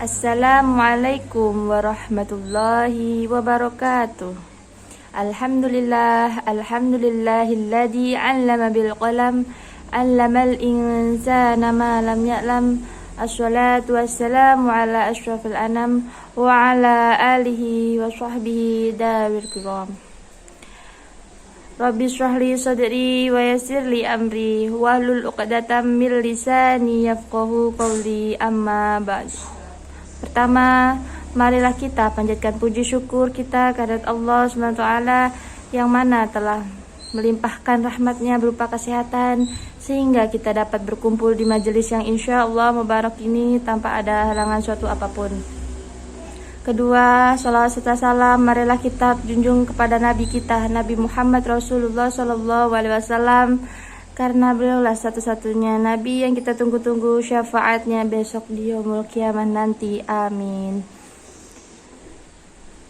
Assalamualaikum warahmatullahi wabarakatuh. Alhamdulillahilladzi 'allama bil qalam, 'allamal insana ma lam ya'lam. Assalatu wassalamu ala asyrafil anam wa ala alihi wa sahbihi dawil kiram. Rabbi shrah li sadri wa yassir li amri wahlul 'uqdatam min lisani yafqahu qawli, amma ba'd. Pertama, marilah kita panjatkan puji syukur kita kehadirat Allah SWT yang mana telah melimpahkan rahmatnya berupa kesehatan sehingga kita dapat berkumpul di majelis yang insya Allah mubarak ini tanpa ada halangan suatu apapun. Kedua, salawat serta salam marilah kita junjung kepada Nabi kita, Nabi Muhammad Rasulullah SAW, karena beliaulah satu-satunya Nabi yang kita tunggu-tunggu syafaatnya besok di yaumul kiamah nanti. Amin.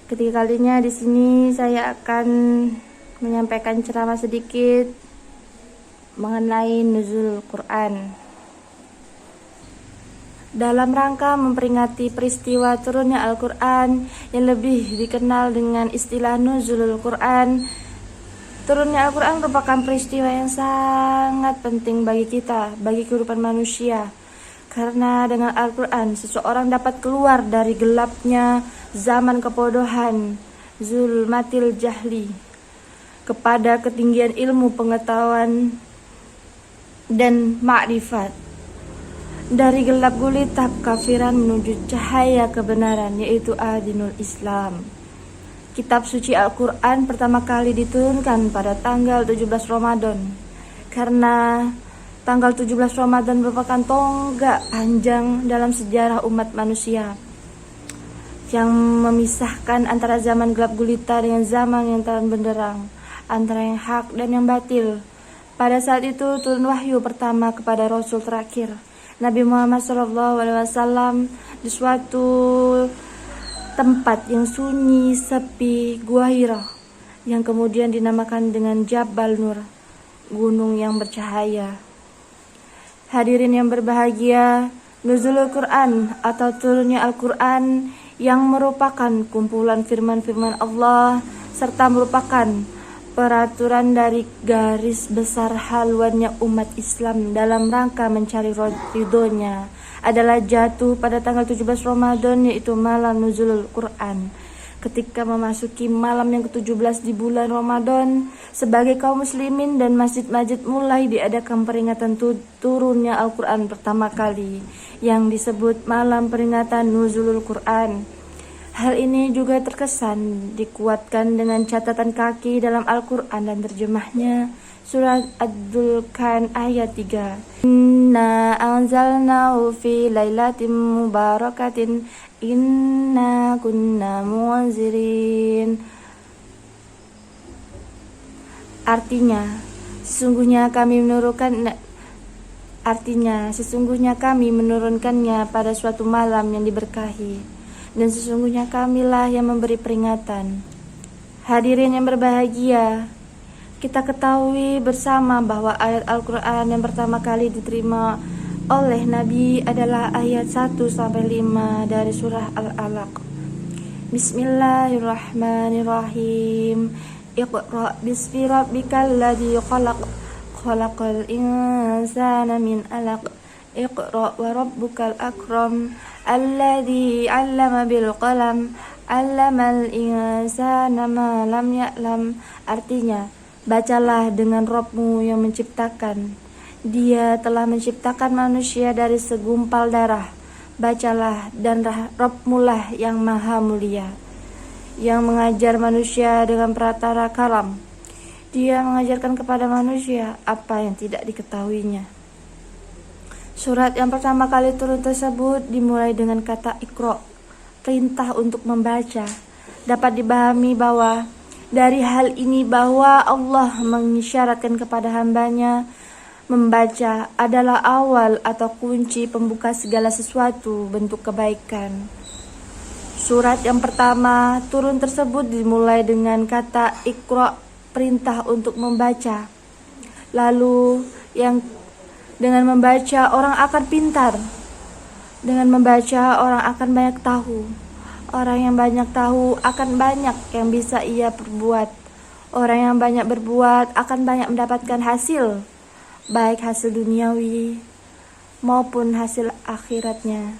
Ketiga kalinya di sini saya akan menyampaikan ceramah sedikit mengenai nuzul Quran. Dalam rangka memperingati peristiwa turunnya Al-Quran yang lebih dikenal dengan istilah nuzulul Quran. Turunnya Al-Quran merupakan peristiwa yang sangat penting bagi kita, bagi kehidupan manusia. Karena dengan Al-Quran seseorang dapat keluar dari gelapnya zaman kebodohan, zulmatil jahli, kepada ketinggian ilmu pengetahuan dan ma'rifat. Dari gelap gulita kekafiran menuju cahaya kebenaran, yaitu adinul Islam. Kitab suci Al-Quran pertama kali diturunkan pada tanggal 17 Ramadan. Karena tanggal 17 Ramadan merupakan tonggak panjang dalam sejarah umat manusia yang memisahkan antara zaman gelap gulita dengan zaman yang terang benderang, antara yang hak dan yang batil. Pada saat itu turun wahyu pertama kepada Rasul terakhir, Nabi Muhammad SAW, di suatu tempat yang sunyi, sepi, Gua Hira, yang kemudian dinamakan dengan Jabal Nur, gunung yang bercahaya. Hadirin yang berbahagia, nuzulul Quran atau turunnya Al-Quran yang merupakan kumpulan firman-firman Allah serta merupakan peraturan dari garis besar haluannya umat Islam dalam rangka mencari ridhonya adalah jatuh pada tanggal 17 Ramadan, yaitu malam nuzulul Quran. Ketika memasuki malam yang ke-17 di bulan Ramadan, sebagai kaum muslimin dan masjid-masjid mulai diadakan peringatan turunnya Al-Quran pertama kali, yang disebut malam peringatan nuzulul Quran. Hal ini juga terkesan dikuatkan dengan catatan kaki dalam Al-Quran dan terjemahnya surat Ad-Dukhan ayat 3. Inna anzalnahu fi lailatin mubarakatin inna kunna munzirin. Artinya, sesungguhnya kami menurunkannya pada suatu malam yang diberkahi, dan sesungguhnya kamilah yang memberi peringatan. Hadirin yang berbahagia, kita ketahui bersama bahwa ayat Al-Quran yang pertama kali diterima oleh Nabi adalah ayat 1-5 dari surah Al-Alaq. Bismillahirrahmanirrahim. Iqra' bismi rabbikal ladzi khalaq, khalaqal insana min 'alaq. Iqra' wa rabbukal akram, alladzi 'allama bil qalam, 'allamal insana ma lam ya'lam. Artinya, bacalah dengan Rabbmu yang menciptakan. Dia telah menciptakan manusia dari segumpal darah. Bacalah, dan Rabbmu lah yang maha mulia, yang mengajar manusia dengan peratara kalam. Dia mengajarkan kepada manusia apa yang tidak diketahuinya. Surat yang pertama kali turun tersebut dimulai dengan kata Iqra', perintah untuk membaca. Dapat dipahami bahwa dari hal ini bahwa Allah mengisyaratkan kepada hambanya membaca adalah awal atau kunci pembuka segala sesuatu bentuk kebaikan. Surat yang pertama turun tersebut dimulai dengan kata Iqra', perintah untuk membaca. Lalu yang dengan membaca orang akan pintar. Dengan membaca orang akan banyak tahu. Orang yang banyak tahu akan banyak yang bisa ia perbuat. Orang yang banyak berbuat akan banyak mendapatkan hasil, baik hasil duniawi maupun hasil akhiratnya.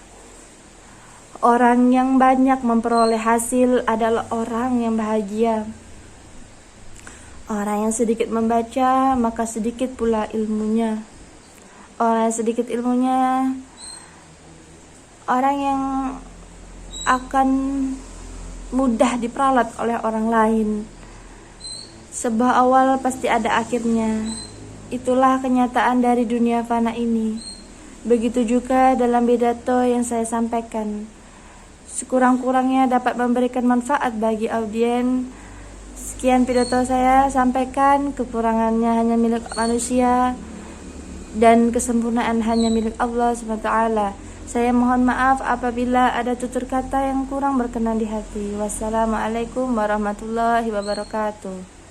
Orang yang banyak memperoleh hasil adalah orang yang bahagia. Orang yang sedikit membaca, maka sedikit pula ilmunya. Orang yang sedikit ilmunya, orang yang akan mudah diperalat oleh orang lain. Sebuah awal pasti ada akhirnya. Itulah kenyataan dari dunia fana ini. Begitu juga dalam pidato yang saya sampaikan. Sekurang-kurangnya dapat memberikan manfaat bagi audien. Sekian pidato saya sampaikan, kekurangannya hanya milik manusia dan kesempurnaan hanya milik Allah SWT. Saya mohon maaf apabila ada tutur kata yang kurang berkenan di hati. Wassalamualaikum warahmatullahi wabarakatuh.